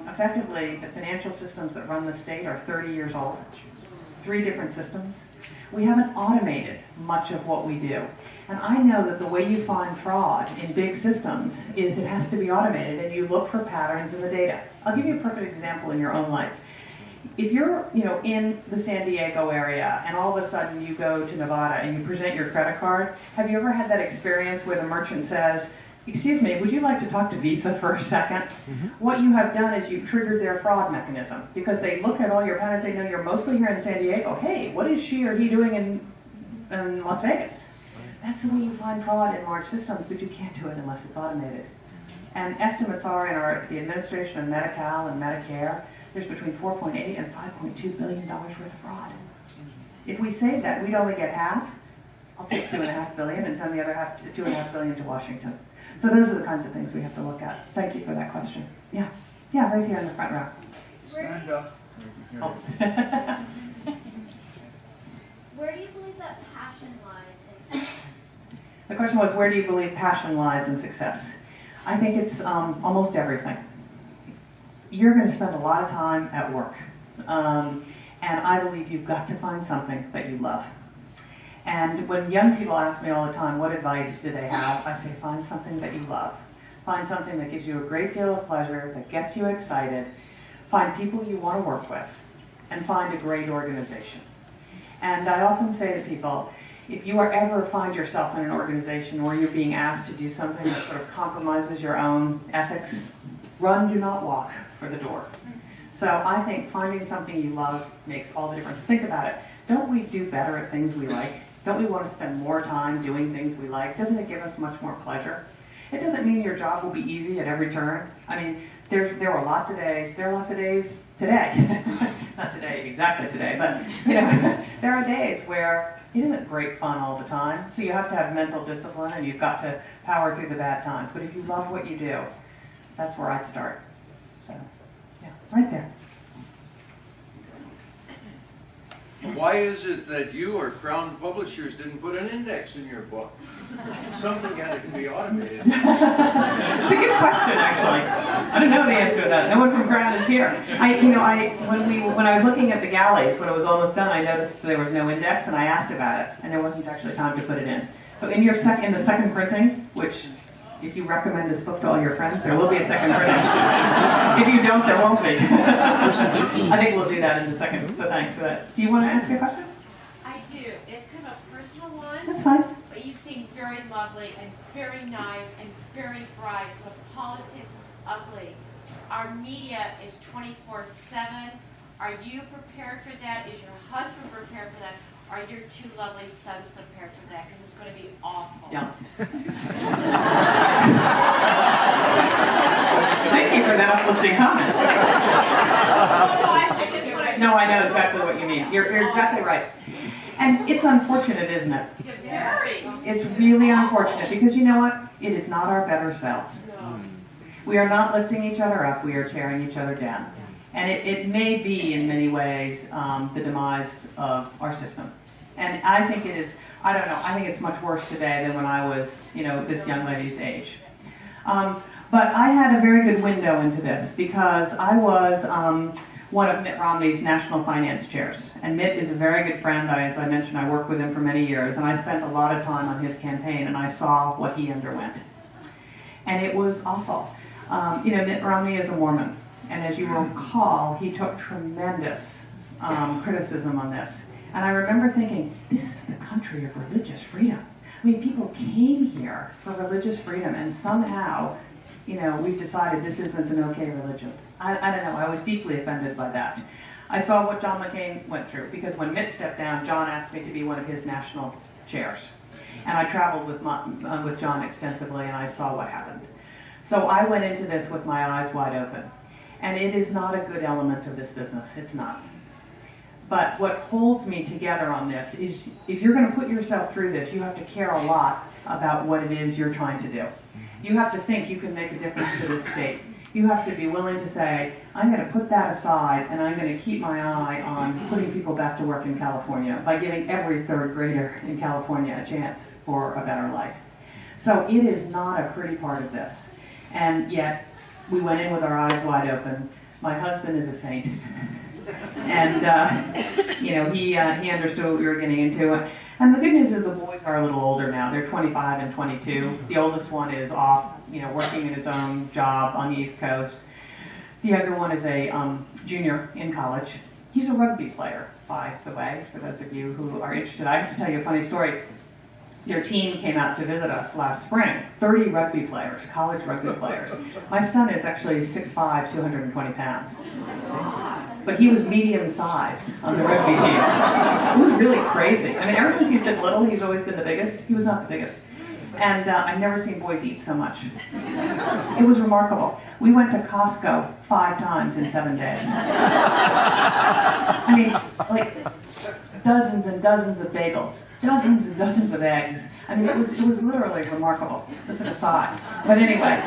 Effectively, the financial systems that run the state are 30 years old. 3 different systems. We haven't automated much of what we do. And I know that the way you find fraud in big systems is it has to be automated, and you look for patterns in the data. I'll give you a perfect example in your own life. If you're in the San Diego area and all of a sudden you go to Nevada and you present your credit card, have you ever had that experience where the merchant says, "Excuse me, would you like to talk to Visa for a second?" Mm-hmm. What you have done is you've triggered their fraud mechanism, because they look at all your patterns, they know you're mostly here in San Diego. Hey, what is she or he doing in Las Vegas? That's the way you find fraud in large systems, but you can't do it unless it's automated. And estimates are in the administration of Medi-Cal and Medicare, there's between $4.8 and $5.2 billion worth of fraud. If we save that, we'd only get half. I'll take $2.5 billion and send the other half, $2.5 billion to Washington. So those are the kinds of things we have to look at. Thank you for that question. Yeah, right here in the front row. Stand up. Oh. Where do you believe that passion lies in success? The question was, where do you believe passion lies in success? I think it's almost everything. You're going to spend a lot of time at work. And I believe you've got to find something that you love. And when young people ask me all the time, what advice do they have? I say, find something that you love. Find something that gives you a great deal of pleasure, that gets you excited. Find people you want to work with. And find a great organization. And I often say to people, if you ever find yourself in an organization where you're being asked to do something that sort of compromises your own ethics, run, do not walk for the door. So I think finding something you love makes all the difference. Think about it. Don't we do better at things we like? Don't we want to spend more time doing things we like? Doesn't it give us much more pleasure? It doesn't mean your job will be easy at every turn. I mean, there are lots of days. There are lots of days today. Not today, exactly today, but there are days where it isn't great fun all the time. So you have to have mental discipline, and you've got to power through the bad times. But if you love what you do, that's where I'd start. So, yeah, right there. Why is it that you or Crown Publishers didn't put an index in your book? Something that can be automated. It's a good question, actually. I don't know the answer to that. No one from Crown is here. When I was looking at the galleys, when it was almost done, I noticed there was no index, and I asked about it, and there wasn't actually time to put it in. So in the second printing, which, if you recommend this book to all your friends, there will be a second printing. If you don't, there won't be. I think we'll do that in a second, so thanks for that. Do you want to ask a question? I do. It's kind of a personal one. That's fine. But you seem very lovely and very nice and very bright, but politics is ugly. Our media is 24/7. Are you prepared for that? Is your husband prepared for that? Are your 2 lovely sons prepared for that? Because it's going to be awful. Yeah. Thank you for that uplifting comment. No, I know exactly what you mean. You're exactly right. And it's unfortunate, isn't it? It's really unfortunate, because you know what? It is not our better selves. We are not lifting each other up. We are tearing each other down. And it may be, in many ways, the demise of our system. And I think it is, I don't know, I think it's much worse today than when I was, this young lady's age. But I had a very good window into this, because I was one of Mitt Romney's national finance chairs. And Mitt is a very good friend. As I mentioned, I worked with him for many years, and I spent a lot of time on his campaign, and I saw what he underwent. And it was awful. Mitt Romney is a Mormon. And as you will recall, he took tremendous criticism on this. And I remember thinking, this is the country of religious freedom. I mean, people came here for religious freedom, and somehow, we've decided this isn't an okay religion. I don't know, I was deeply offended by that. I saw what John McCain went through, because when Mitt stepped down, John asked me to be one of his national chairs. And I traveled with John extensively, and I saw what happened. So I went into this with my eyes wide open. And it is not a good element of this business. It's not. But what holds me together on this is, if you're going to put yourself through this, you have to care a lot about what it is you're trying to do. You have to think you can make a difference to this state. You have to be willing to say, I'm going to put that aside, and I'm going to keep my eye on putting people back to work in California by giving every 3rd grader in California a chance for a better life. So it is not a pretty part of this. And yet, We went in with our eyes wide open. My husband is a saint. And, he understood what we were getting into. And the good news is the boys are a little older now. They're 25 and 22. The oldest one is off, working in his own job on the East Coast. The other one is a junior in college. He's a rugby player, by the way, for those of you who are interested. I have to tell you a funny story. Their team came out to visit us last spring. 30 rugby players, college rugby players. My son is actually 6'5", 220 pounds. But he was medium-sized on the rugby team. It was really crazy. I mean, ever since he's been little, he's always been the biggest. He was not the biggest. And I've never seen boys eat so much. It was remarkable. We went to Costco 5 times in 7 days. I mean, like dozens and dozens of bagels, dozens and dozens of eggs. I mean, it was literally remarkable. That's an aside. But anyway,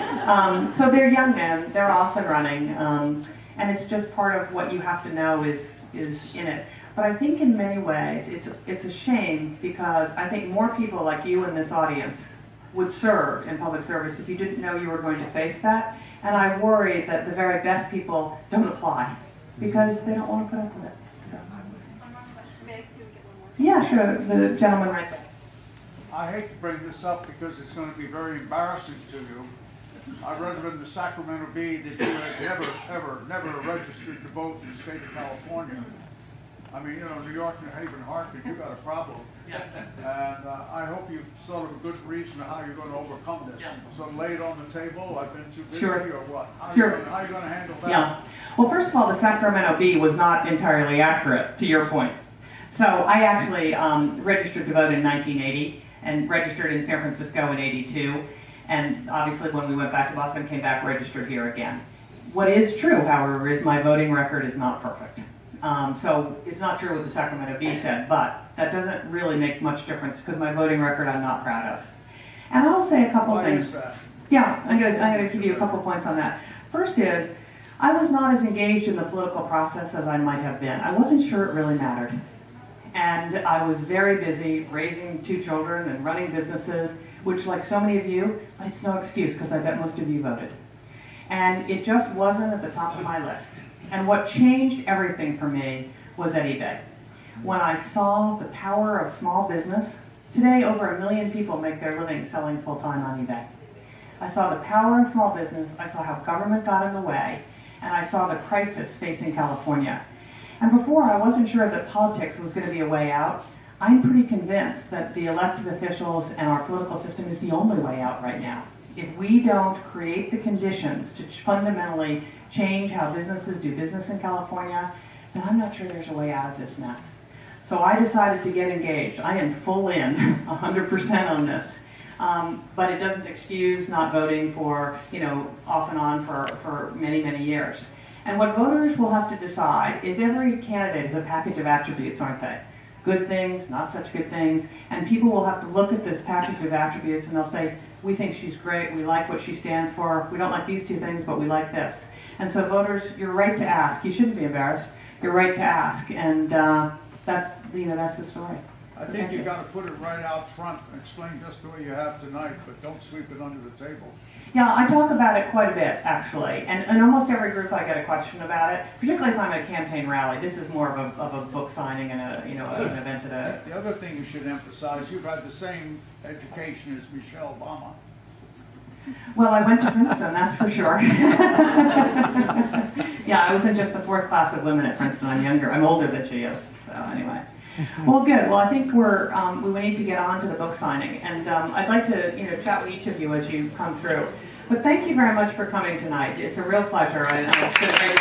so they're young men. They're off and running, and it's just part of what you have to know is in it. But I think in many ways it's a shame, because I think more people like you in this audience would serve in public service if you didn't know you were going to face that. And I worry that the very best people don't apply because they don't want to put up with it. So. Yeah, sure. The gentleman right there. I hate to bring this up because it's going to be very embarrassing to you. I read in the Sacramento Bee that you had never registered to vote in the state of California. I mean, New York, New Haven, Hartford, you got a problem. And I hope you've thought of a good reason how you're going to overcome this. So lay it on the table. I've been too busy or what? How are you going to handle that? Yeah. Well, first of all, the Sacramento Bee was not entirely accurate, to your point. So I actually registered to vote in 1980 and registered in San Francisco in 82. And obviously when we went back to Boston, came back, registered here again. What is true, however, is my voting record is not perfect. So it's not true what the Sacramento Bee said, but that doesn't really make much difference because my voting record I'm not proud of. And I'll say a couple things. Why is that? Yeah, I'm going to give you a couple points on that. First is, I was not as engaged in the political process as I might have been. I wasn't sure it really mattered. And I was very busy raising 2 children and running businesses, which, like so many of you, but it's no excuse because I bet most of you voted. And it just wasn't at the top of my list. And what changed everything for me was at eBay. When I saw the power of small business, today over 1 million people make their living selling full-time on eBay. I saw the power of small business, I saw how government got in the way, and I saw the crisis facing California. And before, I wasn't sure that politics was going to be a way out. I'm pretty convinced that the elected officials and our political system is the only way out right now. If we don't create the conditions to fundamentally change how businesses do business in California, then I'm not sure there's a way out of this mess. So I decided to get engaged. I am full in, 100% on this. But it doesn't excuse not voting for, off and on for many, many years. And what voters will have to decide is every candidate is a package of attributes, aren't they? Good things, not such good things. And people will have to look at this package of attributes and they'll say, we think she's great, we like what she stands for, we don't like these 2 things, but we like this. And so voters, you're right to ask. You shouldn't be embarrassed. You're right to ask. And that's the story. I think you got to put it right out front and explain just the way you have tonight, but don't sweep it under the table. Yeah, I talk about it quite a bit, actually. And in almost every group I get a question about it, particularly if I'm at a campaign rally. This is more of a book signing and an event at a... The other thing you should emphasize, you've had the same education as Michelle Obama. Well, I went to Princeton, that's for sure. Yeah, I was in just the 4th class of women at Princeton. I'm older than she is, so anyway. Well, good. Well, I think we need to get on to the book signing, and I'd like to chat with each of you as you come through. But thank you very much for coming tonight. It's a real pleasure. It's been a great